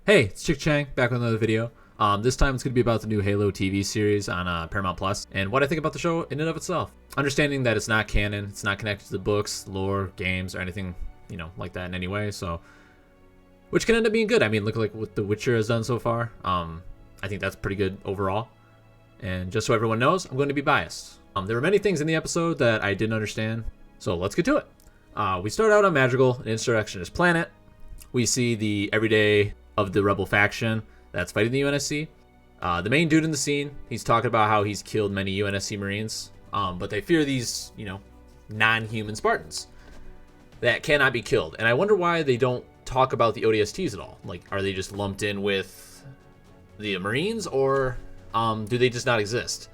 Hey, it's Chickchang, back with another video. This time it's going to be about the new Halo TV series on Paramount Plus and what I think about the show in and of itself. Understanding that it's not canon, it's not connected to the books, lore, games, or anything, like that in any way, so... Which can end up being good. I mean, look like what The Witcher has done so far. I think that's pretty good overall. And just so everyone knows, I'm going to be biased. There were many things in the episode that I didn't understand, so let's get to it. We start out on Madrigal, an insurrectionist planet. We see the everyday of the rebel faction that's fighting the UNSC. The main dude in the scene, he's talking about how he's killed many UNSC Marines, but they fear these, non-human Spartans that cannot be killed. And I wonder why they don't talk about the ODSTs at all. Like, are they just lumped in with the Marines, or do they just not exist?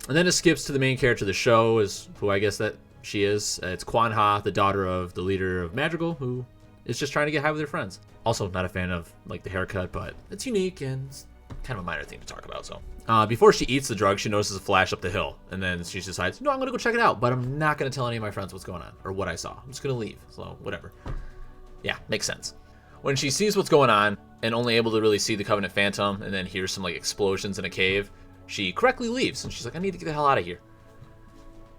And then it skips to the main character of the show, is who I guess that she is. It's Kwan Ha, the daughter of the leader of Madrigal, who is just trying to get high with her friends. Also, not a fan of like the haircut, but it's unique and it's kind of a minor thing to talk about. So, before she eats the drug, she notices a flash up the hill, and then she decides, no, I'm gonna go check it out, but I'm not gonna tell any of my friends what's going on or what I saw. I'm just gonna leave. So, whatever. Yeah, makes sense. When she sees what's going on and only able to really see the Covenant Phantom, and then hears some like explosions in a cave, she correctly leaves, and she's like, I need to get the hell out of here.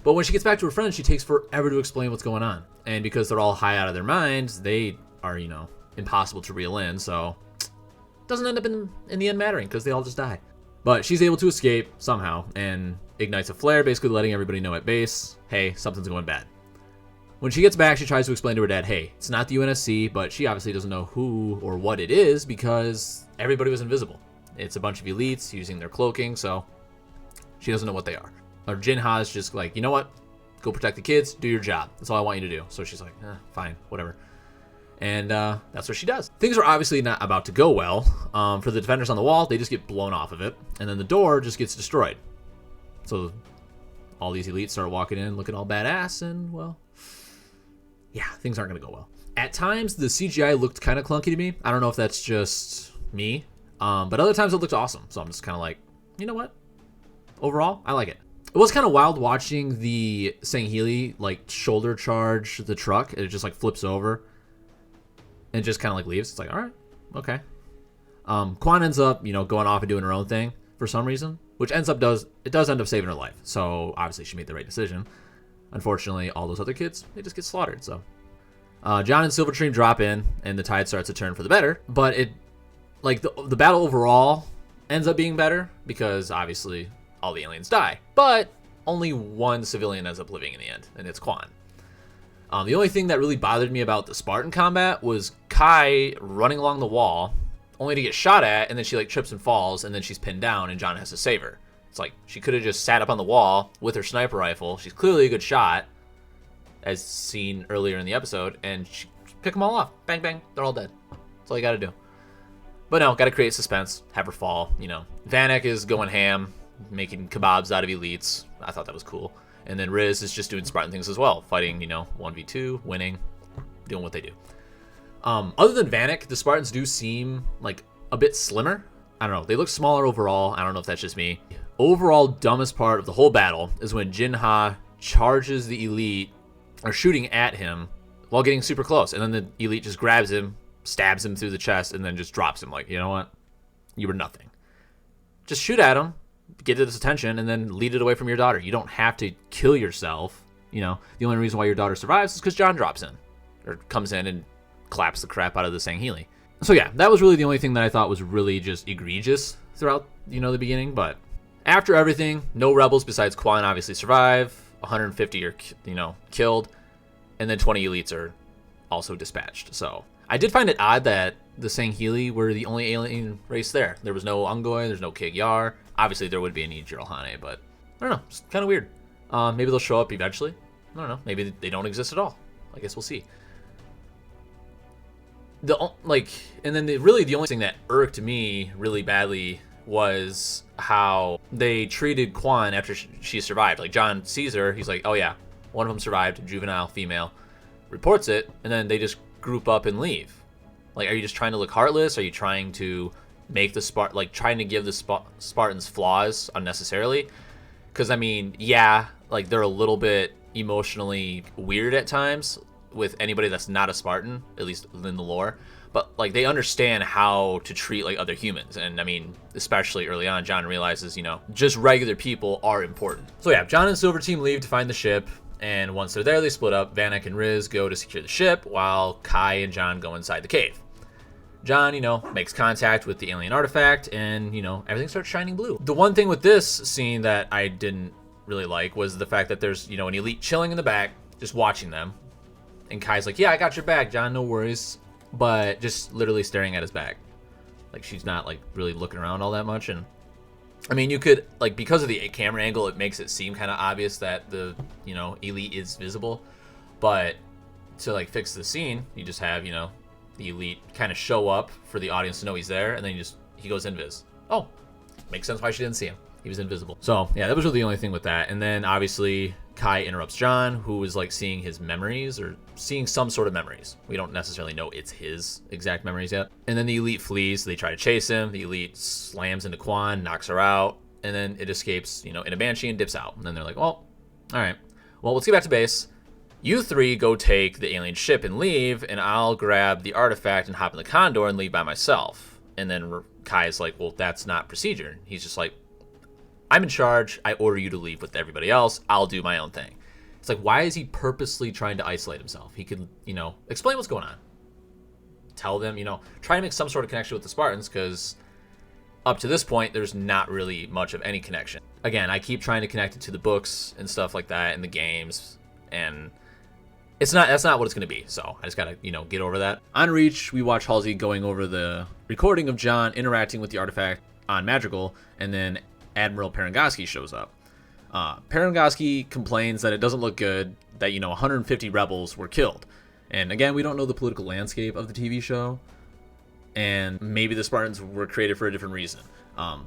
But when she gets back to her friends, she takes forever to explain what's going on. And because they're all high out of their minds, they are, impossible to reel in, so it doesn't end up in the end mattering because they all just die. But she's able to escape somehow and ignites a flare, basically letting everybody know at base, hey, something's going bad. When she gets back, she tries to explain to her dad, hey, it's not the UNSC, but she obviously doesn't know who or what it is because everybody was invisible. It's a bunch of elites using their cloaking, so she doesn't know what they are. Or Jinha is just like, you know what? Go protect the kids, do your job. That's all I want you to do. So she's like, fine, whatever. And that's what she does. Things are obviously not about to go well. For the defenders on the wall, they just get blown off of it. And then the door just gets destroyed. So all these elites start walking in looking all badass. And, well, yeah, things aren't going to go well. At times, the CGI looked kind of clunky to me. I don't know if that's just me. But other times it looked awesome. So I'm just kind of like, you know what? Overall, I like it. It was kind of wild watching the Sanghili like shoulder charge the truck. It just like flips over and just kind of like leaves. It's like, all right, okay. Kwan ends up, going off and doing her own thing for some reason, which does end up saving her life. So obviously she made the right decision. Unfortunately, all those other kids, they just get slaughtered. So John and Silvertree drop in and the tide starts to turn for the better. But it, like the battle overall ends up being better because obviously all the aliens die, but only one civilian ends up living in the end, and it's Kwan. The only thing that really bothered me about the Spartan combat was Kai running along the wall, only to get shot at, and then she like trips and falls, and then she's pinned down, and John has to save her. It's like she could have just sat up on the wall with her sniper rifle. She's clearly a good shot, as seen earlier in the episode, and she pick them all off. Bang, bang, they're all dead. That's all you got to do. But no, got to create suspense, have her fall. Vanek is going ham, making kebabs out of elites. I thought that was cool. And then Riz is just doing Spartan things as well, fighting, 1v2, winning, doing what they do. Other than Vanek, the Spartans do seem like a bit slimmer. I don't know. They look smaller overall. I don't know if that's just me. Overall, dumbest part of the whole battle is when Jinha charges the elite, or shooting at him, while getting super close. And then the elite just grabs him, stabs him through the chest, and then just drops him. Like, you know what? You were nothing. Just shoot at him, get his attention, and then lead it away from your daughter. You don't have to kill yourself. The only reason why your daughter survives is because John drops in, or comes in and claps the crap out of the Sanghili. So yeah, that was really the only thing that I thought was really just egregious throughout, the beginning. But after everything, no rebels besides Kwan obviously survive. 150 are, killed, and then 20 elites are also dispatched. So I did find it odd that the Sanghili were the only alien race there. There was no Ungoy, there's no Kig Yar. Obviously, there would be any Jiralhane, but I don't know. It's kind of weird. Maybe they'll show up eventually. I don't know. Maybe they don't exist at all. I guess we'll see. The only thing that irked me really badly was how they treated Kwan after she survived. Like, John sees her, he's like, oh yeah, one of them survived, juvenile, female, reports it, and then they just group up and leave. Like, are you just trying to look heartless? Are you trying to make the trying to give the Spartans flaws unnecessarily? Because, I mean, yeah, like, they're a little bit emotionally weird at times, with anybody that's not a Spartan, at least in the lore. But like they understand how to treat like other humans, and I mean, especially early on, John realizes, you know, just regular people are important. So yeah, John and Silver Team leave to find the ship, and once they're there, they split up. Vanek and Riz go to secure the ship, while Kai and John go inside the cave. John, you know, makes contact with the alien artifact, and, you know, everything starts shining blue. The one thing with this scene that I didn't really like was the fact that there's, you know, an elite chilling in the back, just watching them. And Kai's like, yeah, I got your back, John, no worries. But just literally staring at his back. Like, she's not, like, really looking around all that much. And, I mean, you could, like, because of the camera angle, it makes it seem kind of obvious that the, you know, elite is visible. But to, like, fix the scene, you just have, you know, the elite kind of show up for the audience to know he's there, and then he goes invis. Oh, makes sense why she didn't see him. He was invisible. So yeah, that was really the only thing with that. And then obviously Kai interrupts John, who was like seeing his memories or seeing some sort of memories. We don't necessarily know it's his exact memories yet. And then the elite flees. They try to chase him. The elite slams into Quan, knocks her out, and then it escapes, you know, in a banshee and dips out. And then they're like, well, all right, well, let's get back to base. You three go take the alien ship and leave, and I'll grab the artifact and hop in the Condor and leave by myself. And then Kai's like, well, that's not procedure. He's just like, I'm in charge. I order you to leave with everybody else. I'll do my own thing. It's like, why is he purposely trying to isolate himself? He could, you know, explain what's going on. Tell them, you know, try to make some sort of connection with the Spartans, because up to this point, there's not really much of any connection. Again, I keep trying to connect it to the books and stuff like that and the games, and that's not what it's going to be, so I just got to, you know, get over that. On Reach, we watch Halsey going over the recording of John interacting with the artifact on Madrigal, and then Admiral Parangoski shows up. Parangoski complains that it doesn't look good that, you know, 150 rebels were killed. And again, we don't know the political landscape of the TV show, and maybe the Spartans were created for a different reason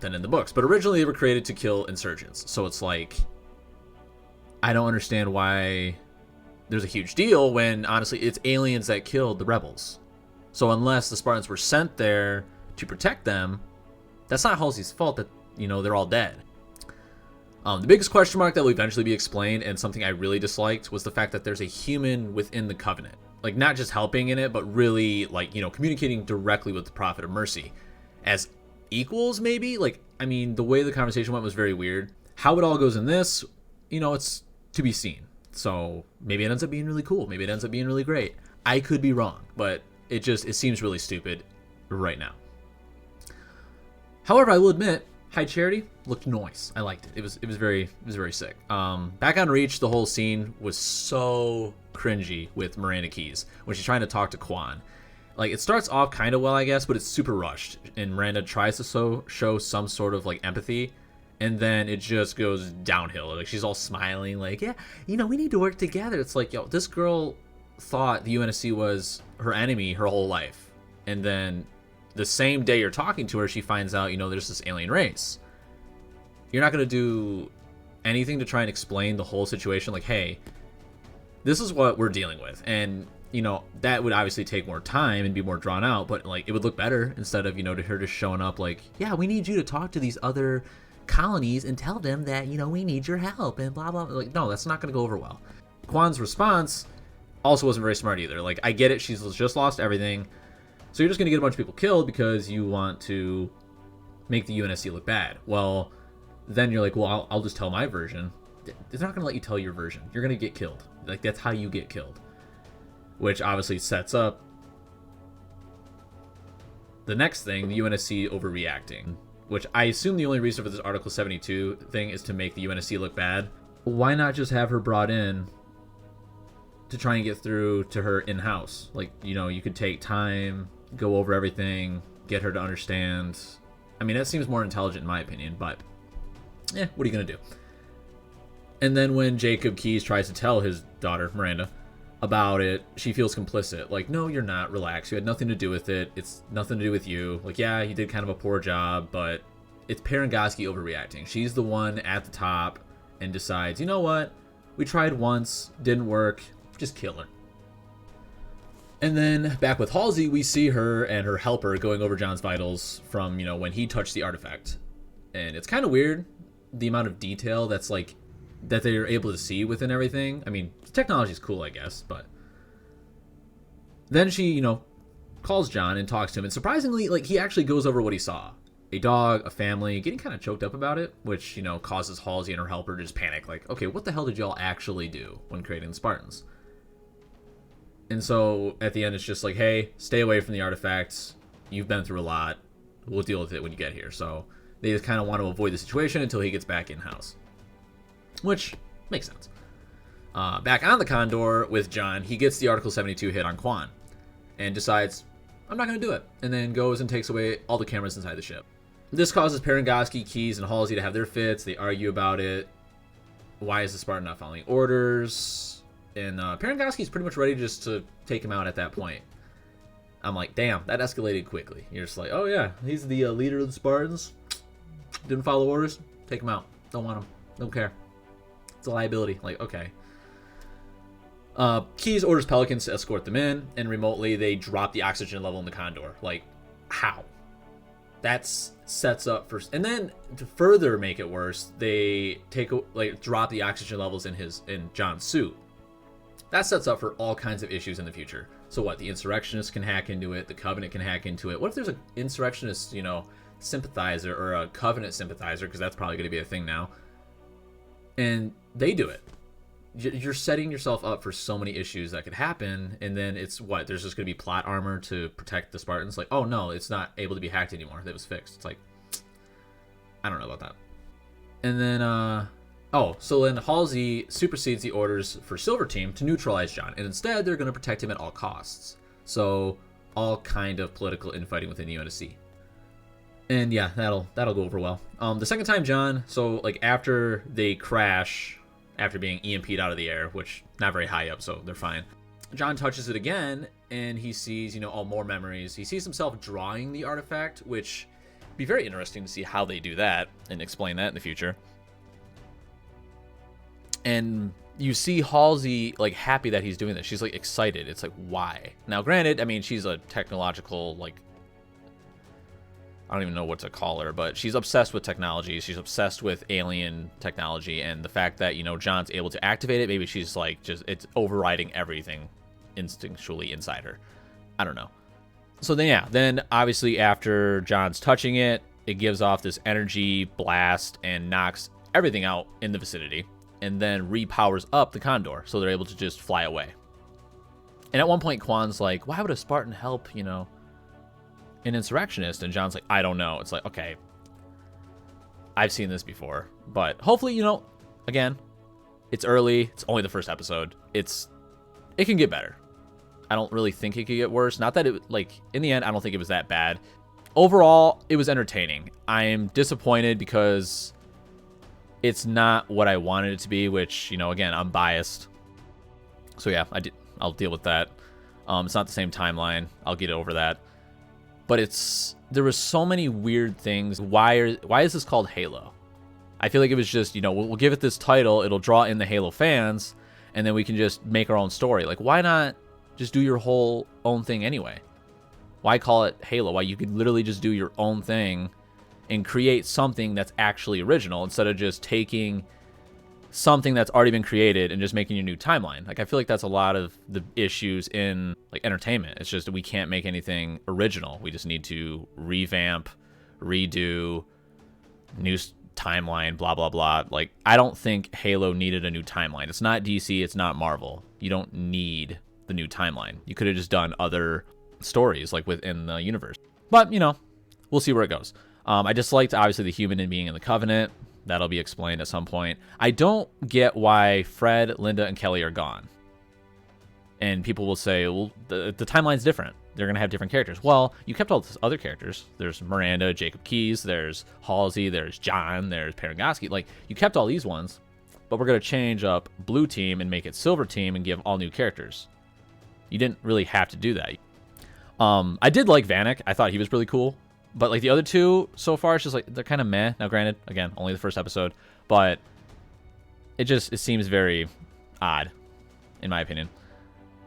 than in the books. But originally they were created to kill insurgents, so it's like, I don't understand why there's a huge deal when, honestly, it's aliens that killed the rebels. So unless the Spartans were sent there to protect them, that's not Halsey's fault that, you know, they're all dead. The biggest question mark that will eventually be explained, and something I really disliked, was the fact that there's a human within the Covenant. Like, not just helping in it, but really, like, you know, communicating directly with the Prophet of Mercy. As equals, maybe? Like, I mean, the way the conversation went was very weird. How it all goes in this, you know, it's to be seen. So maybe it ends up being really cool. Maybe it ends up being really great. I could be wrong, but it seems really stupid right now. However, I will admit, High Charity looked nice. I liked it. It was very sick. Back on Reach, the whole scene was so cringy with Miranda Keyes when she's trying to talk to Quan. Like, it starts off kind of well, I guess, but it's super rushed, and Miranda tries to show some sort of like empathy. And then it just goes downhill. Like, she's all smiling, like, yeah, you know, we need to work together. It's like, yo, this girl thought the UNSC was her enemy her whole life. And then the same day you're talking to her, she finds out, you know, there's this alien race. You're not going to do anything to try and explain the whole situation. Like, hey, this is what we're dealing with. And, you know, that would obviously take more time and be more drawn out. But, like, it would look better instead of, you know, to her just showing up like, yeah, we need you to talk to these other colonies and tell them that, you know, we need your help and blah blah. Like, no, that's not going to go over well. Quan's response also wasn't very smart either. Like, I get it, she's just lost everything, so you're just going to get a bunch of people killed because you want to make the UNSC look bad. Well, then you're like, well, I'll just tell my version. They're not going to let you tell your version. You're going to get killed. Like, that's how you get killed, which obviously sets up the next thing, the UNSC overreacting, which I assume the only reason for this Article 72 thing is to make the UNSC look bad. Why not just have her brought in to try and get through to her in-house? Like, you know, you could take time, go over everything, get her to understand. I mean, that seems more intelligent in my opinion, but what are you going to do? And then when Jacob Keyes tries to tell his daughter, Miranda, about it, she feels complicit. Like, no, you're not. Relax. You had nothing to do with it. It's nothing to do with you. Like, yeah, you did kind of a poor job, but it's Parangoski overreacting. She's the one at the top and decides, you know what? We tried once, didn't work. Just kill her. And then back with Halsey, we see her and her helper going over John's vitals from, you know, when he touched the artifact. And it's kind of weird, the amount of detail that's like that they're able to see within everything. I mean, technology is cool, I guess, but Then she, calls John and talks to him, and surprisingly, like, he actually goes over what he saw. A dog, a family, getting kind of choked up about it, which, causes Halsey and her helper to just panic, like, okay, what the hell did y'all actually do when creating the Spartans? And so, at the end, it's just like, hey, stay away from the artifacts. You've been through a lot. We'll deal with it when you get here. So, they just kind of want to avoid the situation until he gets back in-house. Which makes sense. Back on the Condor with John, he gets the Article 72 hit on Quan and decides, I'm not going to do it, and then goes and takes away all the cameras inside the ship. This causes Perengoski, Keyes, and Halsey to have their fits. They argue about it. Why is the Spartan not following orders? And Perengoski's pretty much ready just to take him out at that point. I'm like, damn, that escalated quickly. You're just like, oh yeah, he's the leader of the Spartans. Didn't follow orders. Take him out. Don't want him. Don't care. It's a liability. Like, okay. Keyes orders Pelicans to escort them in, and remotely they drop the oxygen level in the Condor. Like, how? That sets up for... And then, to further make it worse, they drop the oxygen levels in John's suit. That sets up for all kinds of issues in the future. So what? The insurrectionists can hack into it. The Covenant can hack into it. What if there's an insurrectionist, sympathizer or a Covenant sympathizer? Because that's probably going to be a thing now. And they do it. You're setting yourself up for so many issues that could happen, and then it's what? There's just going to be plot armor to protect the Spartans? Like, oh no, it's not able to be hacked anymore. That was fixed. It's like, I don't know about that. And then, so then Halsey supersedes the orders for Silver Team to neutralize John, and instead they're going to protect him at all costs. So, all kind of political infighting within the UNSC. And yeah, that'll go over well. The second time John, so like after they crash... after being EMP'd out of the air, which not very high up, so they're fine. John touches it again, and he sees, all more memories. He sees himself drawing the artifact, which would be very interesting to see how they do that and explain that in the future. And you see Halsey, like, happy that he's doing this. She's, like, excited. It's like, why? Now, granted, I mean, she's a technological, like, I don't even know what to call her, but she's obsessed with technology. She's obsessed with alien technology, and the fact that, John's able to activate it, maybe she's like, it's overriding everything instinctually inside her. I don't know. So then obviously after John's touching it, it gives off this energy blast and knocks everything out in the vicinity, and then repowers up the Condor, so they're able to just fly away. And at one point, Quan's like, why would a Spartan help, an insurrectionist? And John's like, I don't know. It's like, okay, I've seen this before, but hopefully, again, it's early. It's only the first episode. It can get better. I don't really think it could get worse. Not that it, like, in the end, I don't think it was that bad. Overall, it was entertaining. I am disappointed because it's not what I wanted it to be, which, again, I'm biased. So yeah, I'll deal with that. It's not the same timeline. I'll get over that. But there was so many weird things. Why is this called Halo? I feel like it was just, we'll give it this title, it'll draw in the Halo fans, and then we can just make our own story. Like, why not just do your whole own thing anyway? Why call it Halo? Why you could literally just do your own thing and create something that's actually original instead of just taking something that's already been created and just making a new timeline. Like, I feel like that's a lot of the issues in, like, entertainment. It's just we can't make anything original. We just need to revamp, redo, new timeline, blah, blah, blah. Like, I don't think Halo needed a new timeline. It's not DC, it's not Marvel. You don't need the new timeline. You could have just done other stories, like, within the universe. But, we'll see where it goes. I disliked, obviously, the human in being in the Covenant. That'll be explained at some point. I don't get why Fred, Linda, and Kelly are gone. And people will say, well, the timeline's different. They're going to have different characters. Well, you kept all these other characters. There's Miranda, Jacob Keyes, there's Halsey, there's John, there's Perengoski. Like, you kept all these ones, but we're going to change up Blue Team and make it Silver Team and give all new characters. You didn't really have to do that. I did like Vanek. I thought he was really cool. But, like, the other two, so far, it's just, like, they're kind of meh. Now, granted, again, only the first episode. But it seems very odd, in my opinion.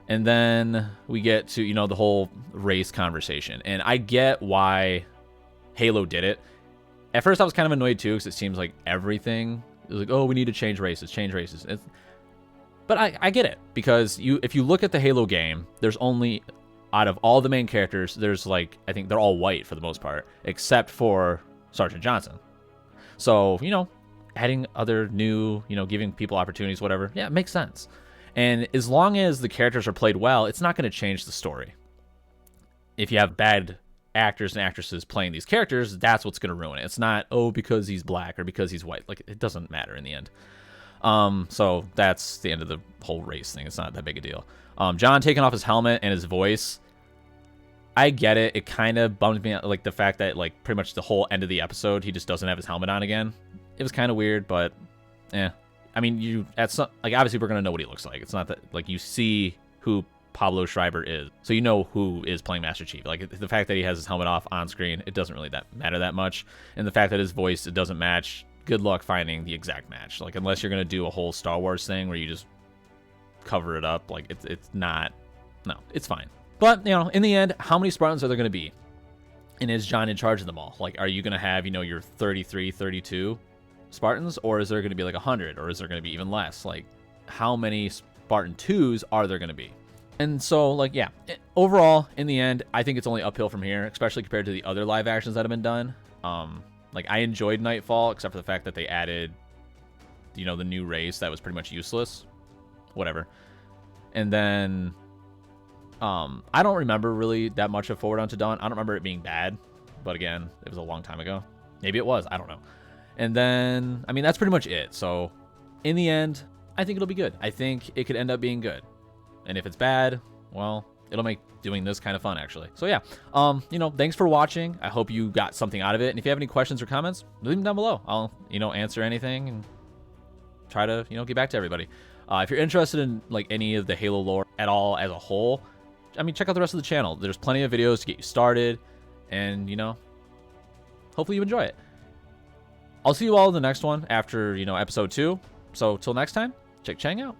And then we get to, the whole race conversation. And I get why Halo did it. At first, I was kind of annoyed, too, because it seems like everything is like, oh, we need to change races. But I get it. Because if you look at the Halo game, there's only out of all the main characters, there's like, I think they're all white for the most part, except for Sergeant Johnson. So, you know, adding other new, you know, giving people opportunities, whatever, yeah, it makes sense. And as long as the characters are played well, it's not going to change the story. If you have bad actors and actresses playing these characters, that's what's going to ruin it. It's not, oh, because he's black or because he's white. Like, it doesn't matter in the end. So that's the end of the whole race thing. It's not that big a deal. John taking off his helmet and his voice, I get it. It kind of bummed me out, like the fact that like pretty much the whole end of the episode he just doesn't have his helmet on again. It was kind of weird, but I mean, you at some, like, obviously we're gonna know what he looks like. It's not that like you see who Pablo Schreiber is, so you know who is playing Master Chief. Like, the fact that he has his helmet off on screen, it doesn't really matter that much. And the fact that his voice, it doesn't match. Good luck finding the exact match. Like, unless you're gonna do a whole Star Wars thing where you just cover it up, like it's not. No, it's fine. But, you know, in the end, how many Spartans are there going to be? And is John in charge of them all? Like, are you going to have, you know, your 33, 32 Spartans? Or is there going to be like 100? Or is there going to be even less? Like, how many Spartan 2s are there going to be? And so, like, yeah, overall, in the end, I think it's only uphill from here, especially compared to the other live actions that have been done. Like, I enjoyed Nightfall, except for the fact that they added, you know, the new race that was pretty much useless. Whatever. And then I don't remember really that much of Forward Unto Dawn. I don't remember it being bad, but again, it was a long time ago. Maybe it was, I don't know. And then, I mean, that's pretty much it. So in the end, I think it'll be good. I think it could end up being good. And if it's bad, well, it'll make doing this kind of fun, actually. So yeah, you know, thanks for watching. I hope you got something out of it. And if you have any questions or comments, leave them down below. I'll, you know, answer anything and try to, you know, get back to everybody. If you're interested in like any of the Halo lore at all as a whole, I mean, check out the rest of the channel. There's plenty of videos to get you started, and, you know, hopefully you enjoy it. I'll see you all in the next one after, you know, episode 2. So till next time, Chickchang out.